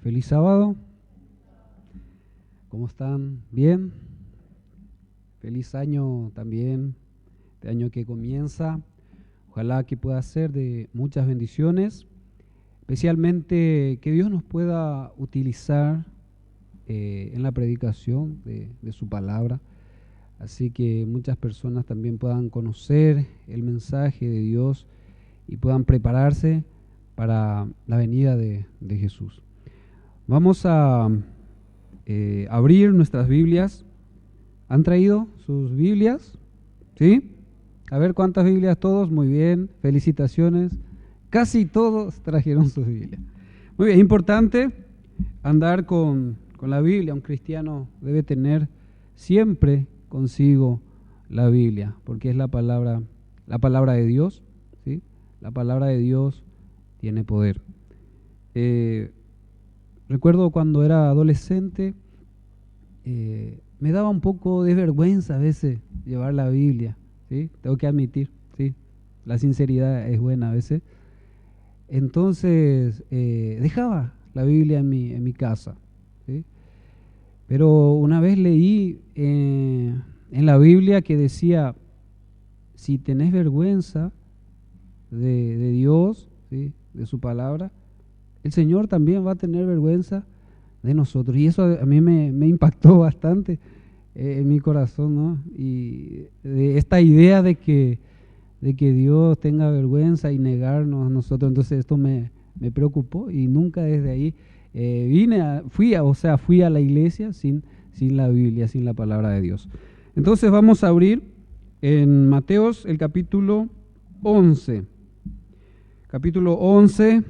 Feliz sábado. ¿Cómo están? ¿Bien? Feliz año también, este año que comienza. Ojalá que pueda ser de muchas bendiciones, especialmente que Dios nos pueda utilizar en la predicación de su palabra. Así que muchas personas también puedan conocer el mensaje de Dios y puedan prepararse para la venida de Jesús. Vamos a abrir nuestras Biblias. ¿Han traído sus Biblias? ¿Sí? A ver cuántas Biblias todos. Muy bien, felicitaciones. Casi todos trajeron sus Biblias. Muy bien, es importante andar con la Biblia. Un cristiano debe tener siempre consigo la Biblia, porque es la palabra de Dios, ¿sí? La palabra de Dios tiene poder. Recuerdo cuando era adolescente, me daba un poco de vergüenza a veces llevar la Biblia, ¿sí? Tengo que admitir, ¿sí? La sinceridad es buena a veces. Entonces, dejaba la Biblia en mi casa, ¿sí? Pero una vez leí en la Biblia que decía, si tenés vergüenza de Dios, ¿sí? De su palabra, el Señor también va a tener vergüenza de nosotros. Y eso a mí me impactó bastante en mi corazón, ¿no? Y de esta idea de que Dios tenga vergüenza y negarnos a nosotros. Entonces esto me preocupó y nunca desde ahí fui a la iglesia sin la Biblia, sin la palabra de Dios. Entonces vamos a abrir en Mateos el capítulo 11. Capítulo 11,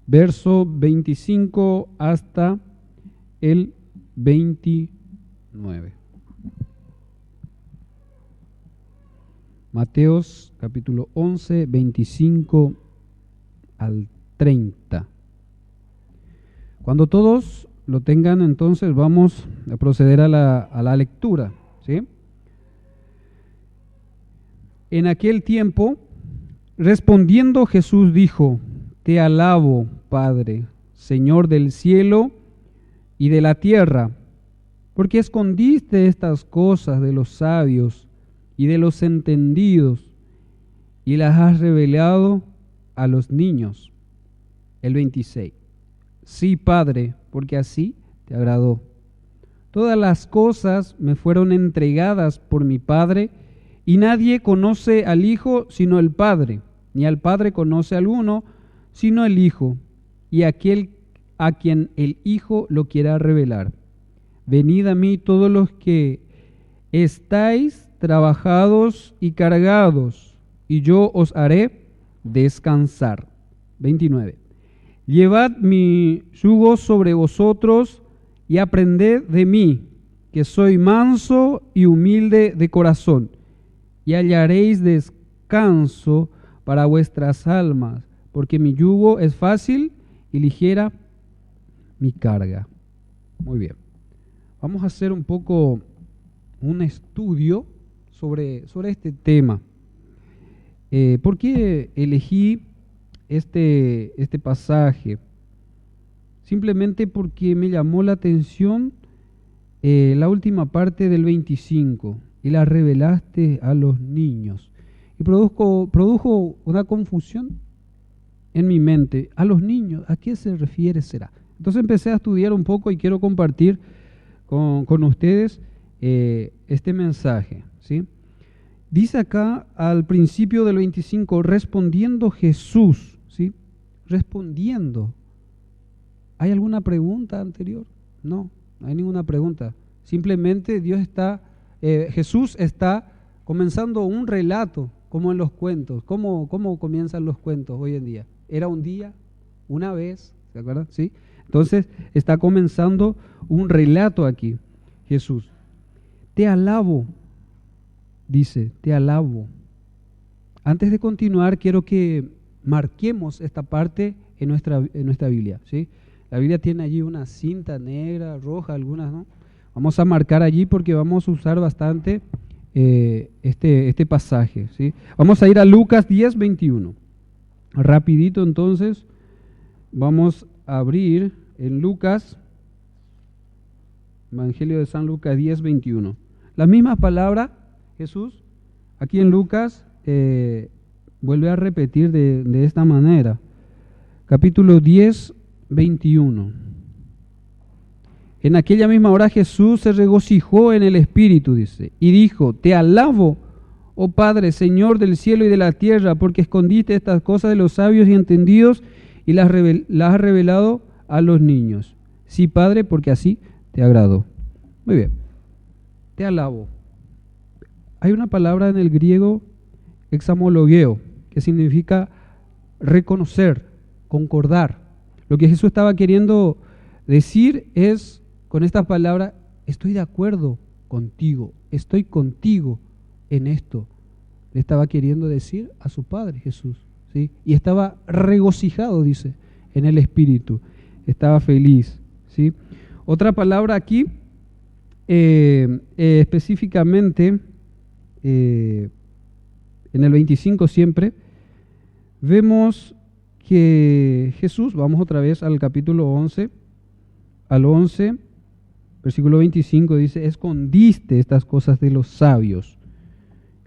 verso 25 hasta el 29. Mateos capítulo 11, 25 al 30. Cuando todos lo tengan, entonces vamos a proceder a la lectura, ¿sí? En aquel tiempo, respondiendo Jesús dijo: Te alabo, Padre, Señor del cielo y de la tierra, porque escondiste estas cosas de los sabios y de los entendidos y las has revelado a los niños. El 26. Sí, Padre, porque así te agradó. Todas las cosas me fueron entregadas por mi Padre, y nadie conoce al Hijo sino el Padre, ni al Padre conoce alguno sino el Hijo, y aquel a quien el Hijo lo quiera revelar. Venid a mí todos los que estáis trabajados y cargados, y yo os haré descansar. 29. Llevad mi yugo sobre vosotros y aprended de mí, que soy manso y humilde de corazón, y hallaréis descanso para vuestras almas, porque mi yugo es fácil y ligera mi carga. Muy bien. Vamos a hacer un poco un estudio sobre este tema. ¿Por qué elegí este pasaje? Simplemente porque me llamó la atención la última parte del 25, y la revelaste a los niños. Y produjo una confusión en mi mente. A los niños, ¿a qué se refiere será? Entonces empecé a estudiar un poco y quiero compartir con ustedes este mensaje, ¿sí? Dice acá al principio del 25, respondiendo Jesús, ¿sí? Respondiendo. ¿Hay alguna pregunta anterior? No hay ninguna pregunta. Simplemente Jesús está comenzando un relato, como en los cuentos. ¿Cómo comienzan los cuentos hoy en día? Era un día, una vez, ¿se acuerdan? ¿Sí? Entonces está comenzando un relato aquí, Jesús. Te alabo, dice, te alabo. Antes de continuar, quiero que marquemos esta parte en nuestra Biblia, ¿sí? La Biblia tiene allí una cinta negra, roja, algunas, ¿no? Vamos a marcar allí porque vamos a usar bastante este pasaje, ¿sí? Vamos a ir a Lucas 10, 21. Rapidito entonces, vamos abrir en Lucas, Evangelio de San Lucas 10:21. La misma palabra, Jesús, aquí en Lucas, vuelve a repetir de esta manera. Capítulo 10:21. En aquella misma hora Jesús se regocijó en el Espíritu, dice, y dijo: Te alabo, oh Padre, Señor del cielo y de la tierra, porque escondiste estas cosas de los sabios y entendidos y las has revelado a los niños. Sí, Padre, porque así te agradó. Muy bien. Te alabo. Hay una palabra en el griego, examologeo, que significa reconocer, concordar. Lo que Jesús estaba queriendo decir es, con esta palabra, estoy de acuerdo contigo, estoy contigo en esto. Le estaba queriendo decir a su Padre Jesús, ¿sí? Y estaba regocijado, dice, en el Espíritu. Estaba feliz, ¿sí? Otra palabra aquí, específicamente, en el 25 siempre, vemos que Jesús, vamos otra vez al capítulo 11, al 11, versículo 25, dice: escondiste estas cosas de los sabios.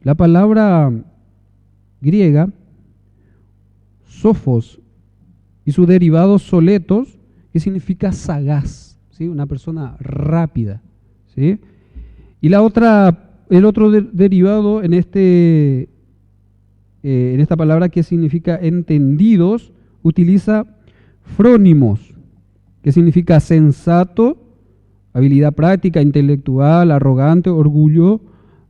La palabra griega, sofos, y su derivado soletos, que significa sagaz, ¿sí? Una persona rápida, ¿sí? Y el otro derivado en esta palabra, que significa entendidos, utiliza frónimos, que significa sensato, habilidad práctica, intelectual, arrogante, orgullo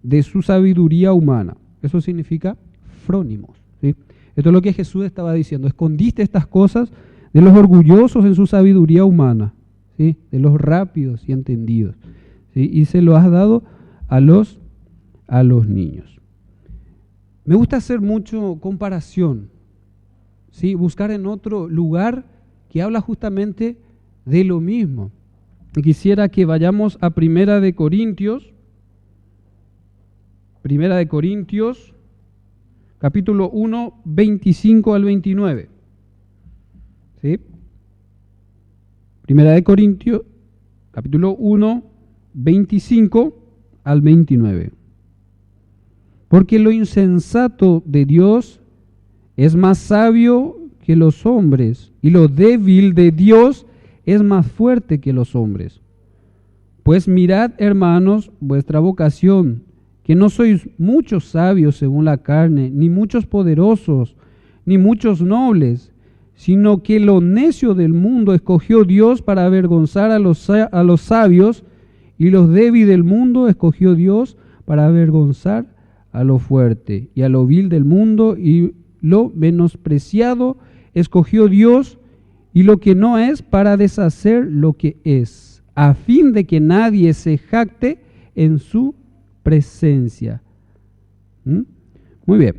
de su sabiduría humana. Eso significa frónimos, ¿sí? Esto es lo que Jesús estaba diciendo: escondiste estas cosas de los orgullosos en su sabiduría humana, ¿sí? De los rápidos y entendidos, ¿sí? Y se lo has dado a los niños. Me gusta hacer mucho comparación, ¿sí? Buscar en otro lugar que habla justamente de lo mismo. Y quisiera que vayamos a Primera de Corintios, capítulo 1, 25 al 29. ¿Sí? Primera de Corintios, capítulo 1, 25 al 29. Porque lo insensato de Dios es más sabio que los hombres, y lo débil de Dios es más fuerte que los hombres. Pues mirad, hermanos, vuestra vocación, que no sois muchos sabios según la carne, ni muchos poderosos, ni muchos nobles, sino que lo necio del mundo escogió Dios para avergonzar a los sabios, y los débiles del mundo escogió Dios para avergonzar a lo fuerte, y a lo vil del mundo y lo menospreciado escogió Dios, y lo que no es, para deshacer lo que es, a fin de que nadie se jacte en su presencia. Muy bien.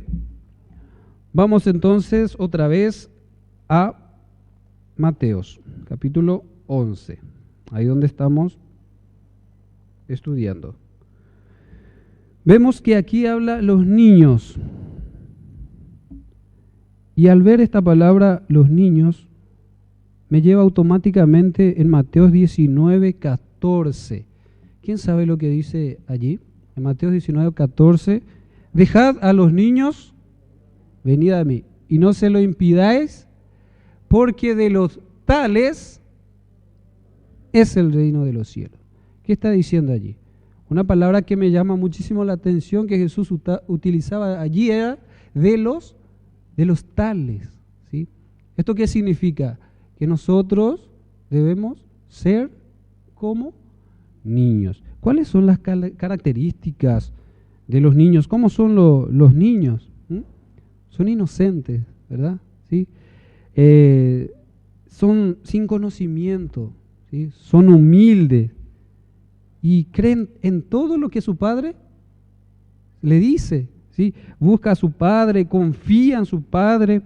Vamos entonces otra vez a Mateos, capítulo 11, ahí donde estamos estudiando. Vemos que aquí habla los niños, y al ver esta palabra, los niños, me lleva automáticamente en Mateo 19, 14. ¿Quién sabe lo que dice allí? En Mateo 19, 14, dejad a los niños, venid a mí, y no se lo impidáis, porque de los tales es el reino de los cielos. ¿Qué está diciendo allí? Una palabra que me llama muchísimo la atención que Jesús utilizaba allí era de los tales, ¿sí? ¿Esto qué significa? Que nosotros debemos ser como niños. ¿Cuáles son las características de los niños? ¿Cómo son los niños? Son inocentes, ¿verdad? ¿Sí? Son sin conocimiento, ¿sí? Son humildes y creen en todo lo que su padre le dice, ¿sí? Busca a su padre, confía en su padre,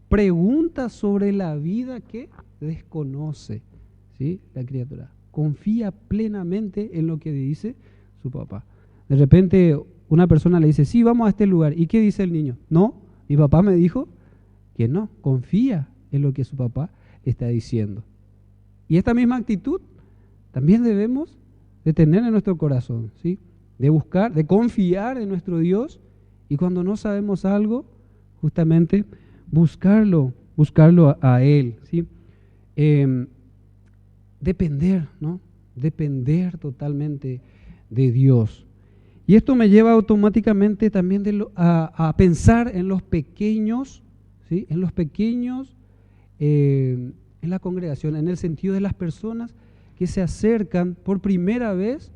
pregunta sobre la vida que desconoce, ¿sí? La criatura confía plenamente en lo que dice su papá. De repente una persona le dice: sí, vamos a este lugar. ¿Y qué dice el niño? No, mi papá me dijo que no. Confía en lo que su papá está diciendo. Y esta misma actitud también debemos de tener en nuestro corazón, ¿sí? De buscar, de confiar en nuestro Dios, y cuando no sabemos algo, justamente buscarlo a Él, ¿sí? Depender, ¿no? Depender totalmente de Dios. Y esto me lleva automáticamente también a pensar en los pequeños, ¿sí? En los pequeños en la congregación, en el sentido de las personas que se acercan por primera vez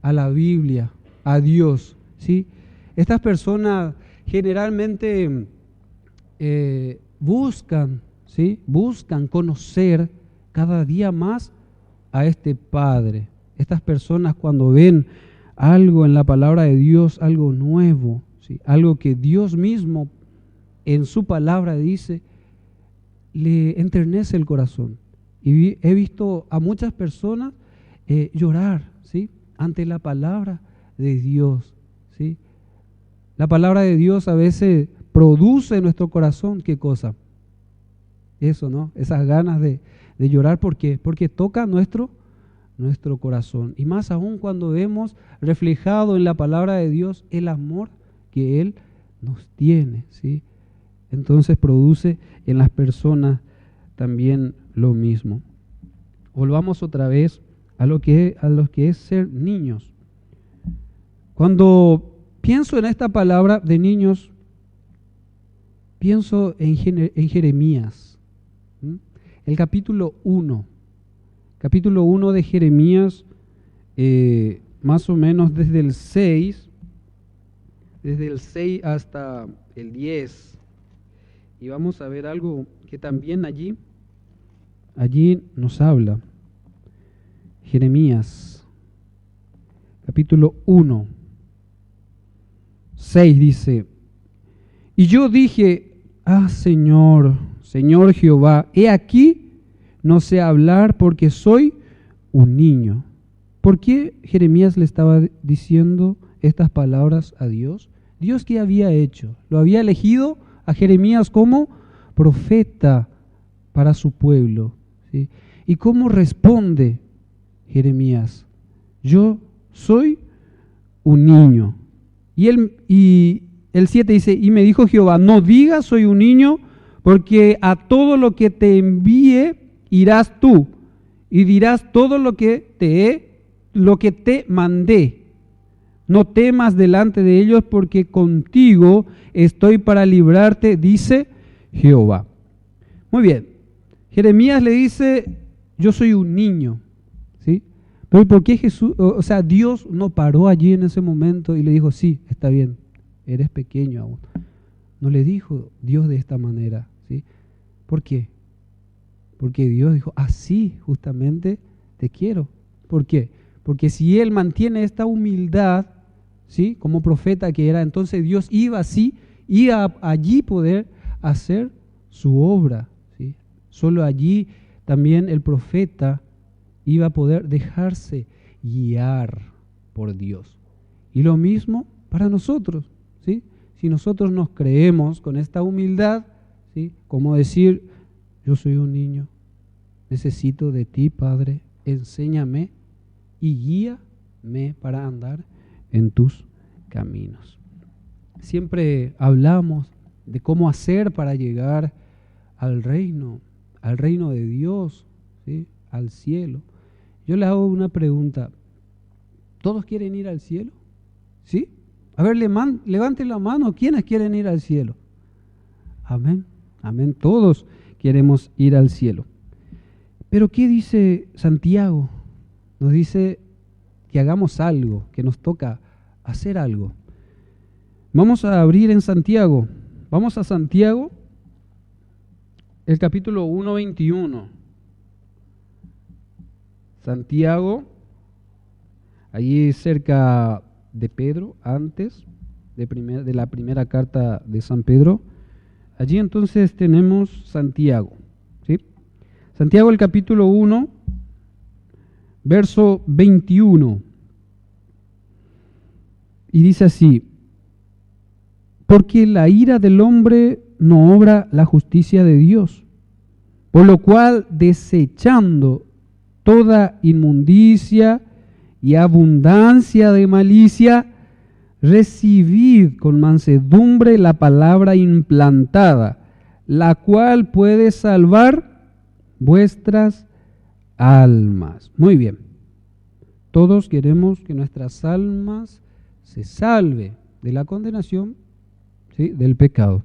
a la Biblia, a Dios, ¿sí? Estas personas generalmente buscan, ¿sí? Buscan conocer cada día más a este Padre. Estas personas, cuando ven algo en la palabra de Dios, algo nuevo, ¿sí? Algo que Dios mismo en su palabra dice, le enternece el corazón. Y he visto a muchas personas llorar, ¿sí? Ante la palabra de Dios, ¿sí? La palabra de Dios a veces produce en nuestro corazón, ¿qué cosa? Eso, ¿no? Esas ganas de llorar, ¿por qué? Porque toca nuestro corazón. Y más aún cuando vemos reflejado en la palabra de Dios el amor que Él nos tiene, ¿sí? Entonces produce en las personas también lo mismo. Volvamos otra vez a lo que es ser niños. Cuando pienso en esta palabra de niños, pienso en Jeremías, el capítulo 1. Capítulo 1 de Jeremías, más o menos desde el 6 hasta el 10. Y vamos a ver algo que también allí nos habla. Jeremías, capítulo 1, 6 dice: y yo dije, Señor Jehová, he aquí, no sé hablar porque soy un niño. ¿Por qué Jeremías le estaba diciendo estas palabras a Dios? Dios, ¿qué había hecho? Lo había elegido a Jeremías como profeta para su pueblo, ¿sí? ¿Y cómo responde Jeremías? Yo soy un niño. Y el 7 dice, y me dijo Jehová, no digas soy un niño, porque a todo lo que te envíe irás tú, y dirás todo lo que te mandé. No temas delante de ellos, porque contigo estoy para librarte, dice Jehová. Muy bien. Jeremías le dice, yo soy un niño, ¿sí? Pero ¿por qué Dios no paró allí en ese momento y le dijo, sí, está bien, eres pequeño aún? No le dijo Dios de esta manera, ¿sí? ¿Por qué? Porque Dios dijo, así justamente te quiero. ¿Por qué? Porque si él mantiene esta humildad, ¿sí? Como profeta que era, entonces Dios iba allí poder hacer su obra, ¿sí? Solo allí también el profeta iba a poder dejarse guiar por Dios. Y lo mismo para nosotros, ¿sí? Si nosotros nos creemos con esta humildad, ¿sí? Como decir, yo soy un niño, necesito de ti, Padre, enséñame y guíame para andar en tus caminos. Siempre hablamos de cómo hacer para llegar al reino de Dios, ¿sí? Al cielo. Yo le hago una pregunta. ¿Todos quieren ir al cielo? ¿Sí? A ver, levante la mano. ¿Quiénes quieren ir al cielo? Amén. Amén. Todos queremos ir al cielo. Pero ¿qué dice Santiago? Nos dice que hagamos algo, que nos toca hacer algo. Vamos a abrir en Santiago. Vamos a Santiago, el capítulo 1, 21. Santiago, allí cerca de Pedro, antes de la primera carta de San Pedro. Allí entonces tenemos Santiago, ¿sí? Santiago, el capítulo 1, verso 21. Y dice así: porque la ira del hombre no obra la justicia de Dios, Por lo cual, desechando toda inmundicia y abundancia de malicia, recibid con mansedumbre la palabra implantada, la cual puede salvar vuestras almas. Muy bien. Todos queremos que nuestras almas se salve de la condenación, ¿sí?, del pecado.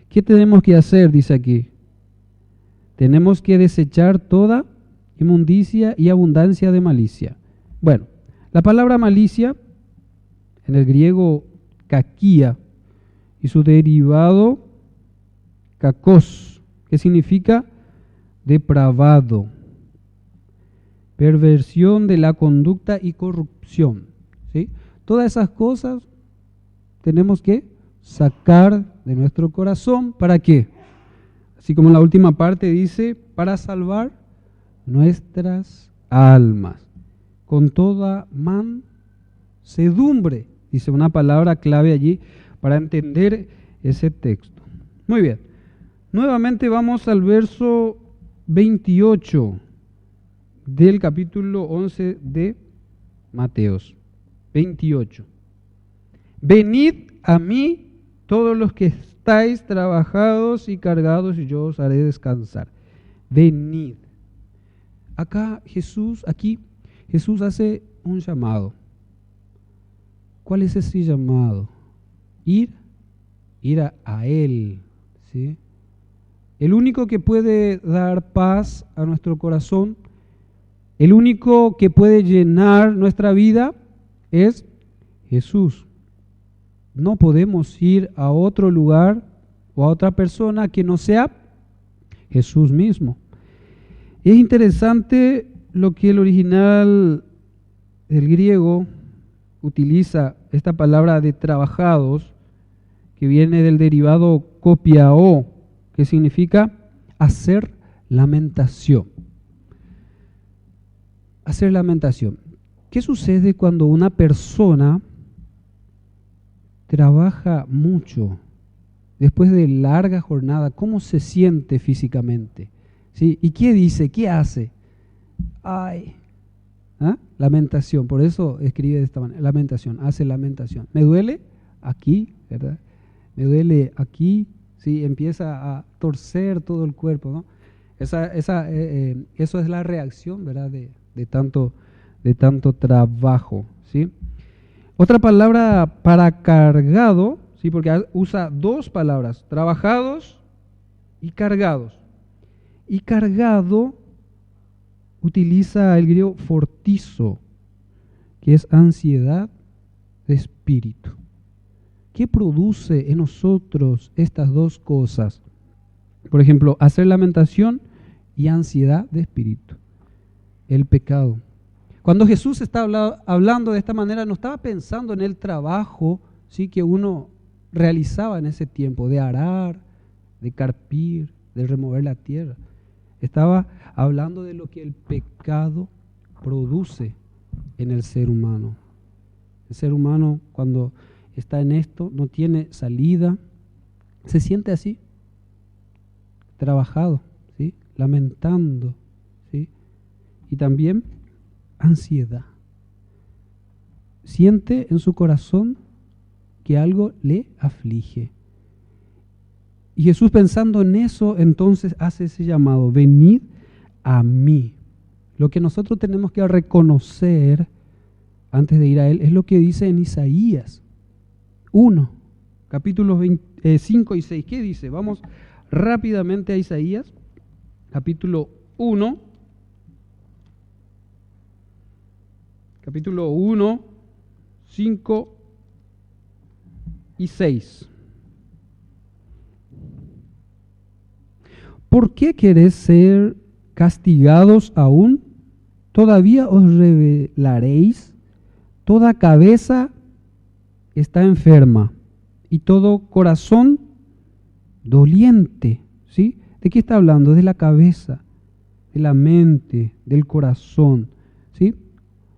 ¿Qué tenemos que hacer? Dice aquí. Tenemos que desechar toda inmundicia y abundancia de malicia. Bueno, la palabra malicia, en el griego kakia, y su derivado kakos, que significa depravado, perversión de la conducta y corrupción, ¿sí? Todas esas cosas tenemos que sacar de nuestro corazón. ¿Para qué? Así como en la última parte dice, para salvar nuestras almas, con toda mansedumbre. Dice una palabra clave allí para entender ese texto. Muy bien. Nuevamente vamos al verso 28 del capítulo 11 de Mateos. 28. Venid a mí todos los que estáis trabajados y cargados, y yo os haré descansar. Venid. Aquí Jesús hace un llamado. ¿Cuál es ese llamado? Ir a Él, ¿sí? El único que puede dar paz a nuestro corazón, el único que puede llenar nuestra vida es Jesús. No podemos ir a otro lugar o a otra persona que no sea Jesús mismo. Es interesante lo que el original del griego utiliza, esta palabra de trabajados, que viene del derivado kopiao, que significa hacer lamentación. Hacer lamentación. ¿Qué sucede cuando una persona trabaja mucho después de larga jornada? ¿Cómo se siente físicamente? ¿Sí? ¿Y qué dice? ¿Qué hace? Ay, ¿ah? Lamentación. Por eso escribe de esta manera. Lamentación. Hace lamentación. Me duele aquí, ¿verdad? Me duele aquí. Sí, empieza a torcer todo el cuerpo, ¿no? Eso es la reacción, ¿verdad? De tanto trabajo, ¿sí? Otra palabra para cargado, ¿sí? Porque usa dos palabras, trabajados y cargados. Y cargado utiliza el griego fortizo, que es ansiedad de espíritu. ¿Qué produce en nosotros estas dos cosas? Por ejemplo, hacer lamentación y ansiedad de espíritu. El pecado. Cuando Jesús estaba hablando de esta manera, no estaba pensando en el trabajo, ¿sí?, que uno realizaba en ese tiempo, de arar, de carpir, de remover la tierra. Estaba hablando de lo que el pecado produce en el ser humano. El ser humano, cuando está en esto, no tiene salida, se siente así, trabajado, ¿sí?, lamentando, ¿sí?, y también ansiedad. Siente en su corazón que algo le aflige. Y Jesús, pensando en eso, entonces hace ese llamado: venid a mí. Lo que nosotros tenemos que reconocer antes de ir a Él es lo que dice en Isaías 1, capítulos 5 y 6. ¿Qué dice? Vamos rápidamente a Isaías, capítulo 1. Capítulo 1, 5 y 6. ¿Por qué queréis ser castigados aún? ¿Todavía os rebelaréis? Toda cabeza está enferma y todo corazón doliente. ¿Sí? ¿De qué está hablando? De la cabeza, de la mente, del corazón. ¿Sí?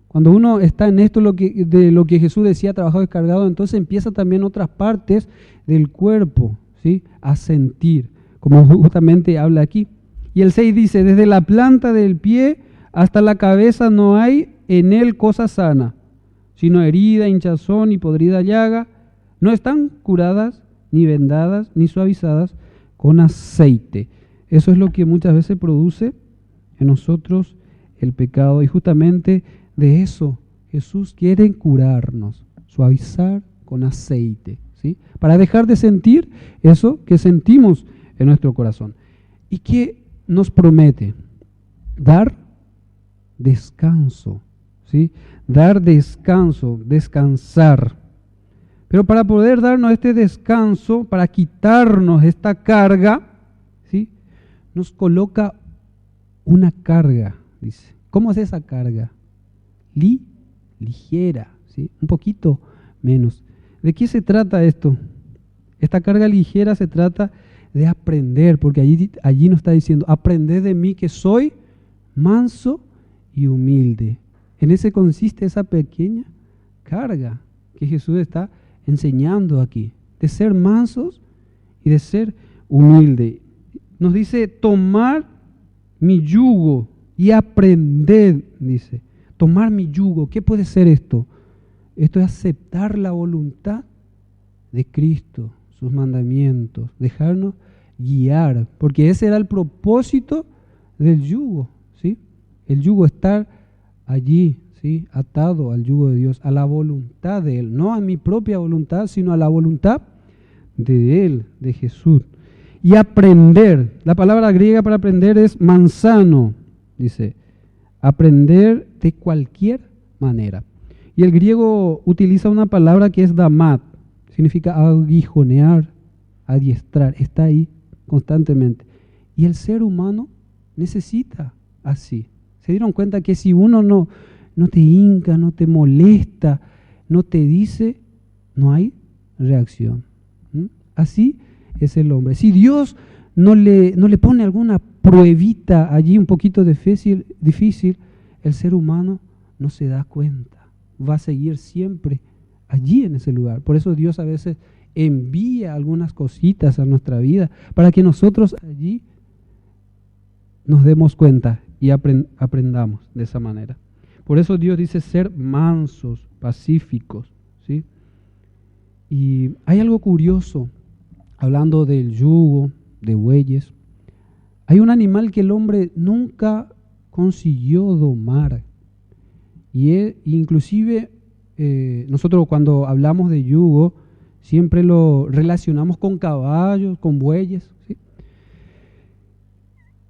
Cuando uno está en esto, de lo que Jesús decía, trabajado y cargado, entonces empieza también otras partes del cuerpo, ¿sí?, a sentir, como justamente habla aquí. Y el 6 dice, desde la planta del pie hasta la cabeza no hay en él cosa sana, sino herida, hinchazón y podrida llaga. No están curadas, ni vendadas, ni suavizadas con aceite. Eso es lo que muchas veces produce en nosotros el pecado. Y justamente de eso Jesús quiere curarnos, suavizar con aceite, ¿sí? Para dejar de sentir eso que sentimos en nuestro corazón. ¿Y qué nos promete? Dar descanso, ¿sí? Dar descanso, descansar. Pero para poder darnos este descanso, para quitarnos esta carga, ¿sí? Nos coloca una carga, dice. ¿Cómo es esa carga? Ligera, ¿sí? Un poquito menos. ¿De qué se trata esto? Esta carga ligera se trata de aprender, porque allí nos está diciendo, aprended de mí que soy manso y humilde. En ese consiste esa pequeña carga que Jesús está enseñando aquí, de ser mansos y de ser humilde. Nos dice, tomar mi yugo y aprended, dice. Tomar mi yugo, ¿qué puede ser esto? Esto es aceptar la voluntad de Cristo, sus mandamientos, dejarnos guiar, porque ese era el propósito del yugo, ¿sí? El yugo, estar allí, ¿sí? Atado al yugo de Dios, a la voluntad de Él, no a mi propia voluntad, sino a la voluntad de Él, de Jesús. Y aprender, la palabra griega para aprender es mansano, dice, aprender de cualquier manera. Y el griego utiliza una palabra que es damat, significa aguijonear, adiestrar, está ahí constantemente. Y el ser humano necesita así. ¿Se dieron cuenta que si uno no te hinca, no te molesta, no te dice, no hay reacción? Así es el hombre. Si Dios no le pone alguna pruebita allí un poquito difícil, el ser humano no se da cuenta. Va a seguir siempre allí en ese lugar. Por eso Dios a veces envía algunas cositas a nuestra vida para que nosotros allí nos demos cuenta y aprendamos de esa manera. Por eso Dios dice ser mansos, pacíficos, ¿sí? Y hay algo curioso, hablando del yugo de bueyes. Hay un animal que el hombre nunca consiguió domar. Y inclusive nosotros cuando hablamos de yugo siempre lo relacionamos con caballos, con bueyes, ¿sí?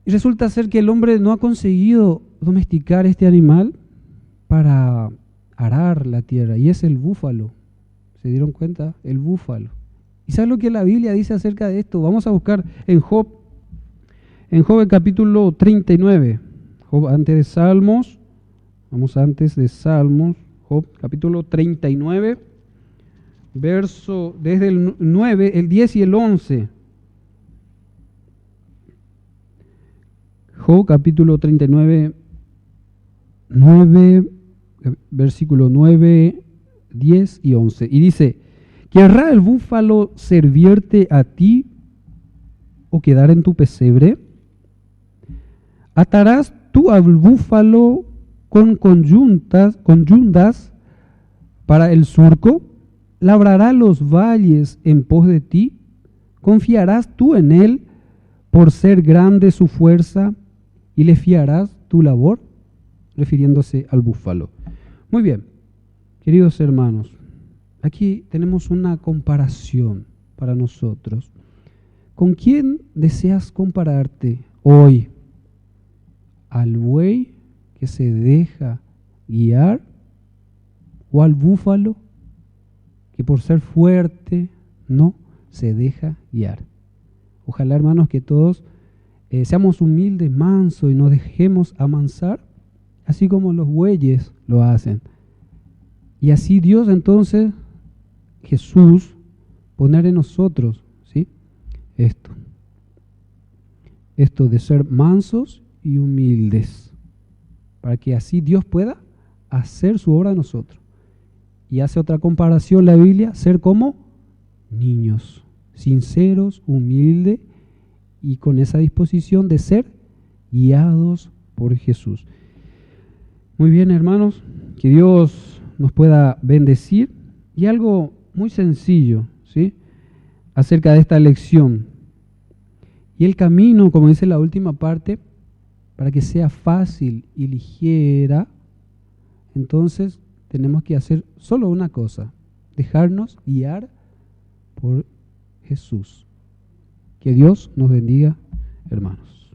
Y resulta ser que el hombre no ha conseguido domesticar este animal para arar la tierra, y es el búfalo. ¿Se dieron cuenta? El búfalo. ¿Y saben lo que la Biblia dice acerca de esto? Vamos a buscar en Job el capítulo 39. Job antes de Salmos. Vamos antes de Salmos. Job capítulo 39. Verso desde el 9, el 10 y el 11. Job capítulo 39, 9, versículo 9, 10 y 11. Y dice, ¿querrá el búfalo servirte a ti o quedar en tu pesebre? ¿Atarás tú al búfalo con conyundas para el surco? ¿Labrará los valles en pos de ti? ¿Confiarás tú en él por ser grande su fuerza y le fiarás tu labor? Refiriéndose al búfalo. Muy bien, queridos hermanos, aquí tenemos una comparación para nosotros. ¿Con quién deseas compararte hoy? ¿Al buey que se deja guiar o al búfalo que por ser fuerte no se deja guiar? Ojalá, hermanos, que todos seamos humildes, mansos y nos dejemos amansar, así como los bueyes lo hacen. Y así Dios, entonces, Jesús, poner en nosotros, ¿sí? Esto de ser mansos y humildes, para que así Dios pueda hacer su obra en nosotros. Y hace otra comparación la Biblia, ser como niños, sinceros, humildes y con esa disposición de ser guiados por Jesús. Muy bien, hermanos, que Dios nos pueda bendecir. Y algo muy sencillo, ¿sí?, acerca de esta lección. Y el camino, como dice la última parte, para que sea fácil y ligera, entonces tenemos que hacer solo una cosa: dejarnos guiar por Jesús. Que Dios nos bendiga, hermanos.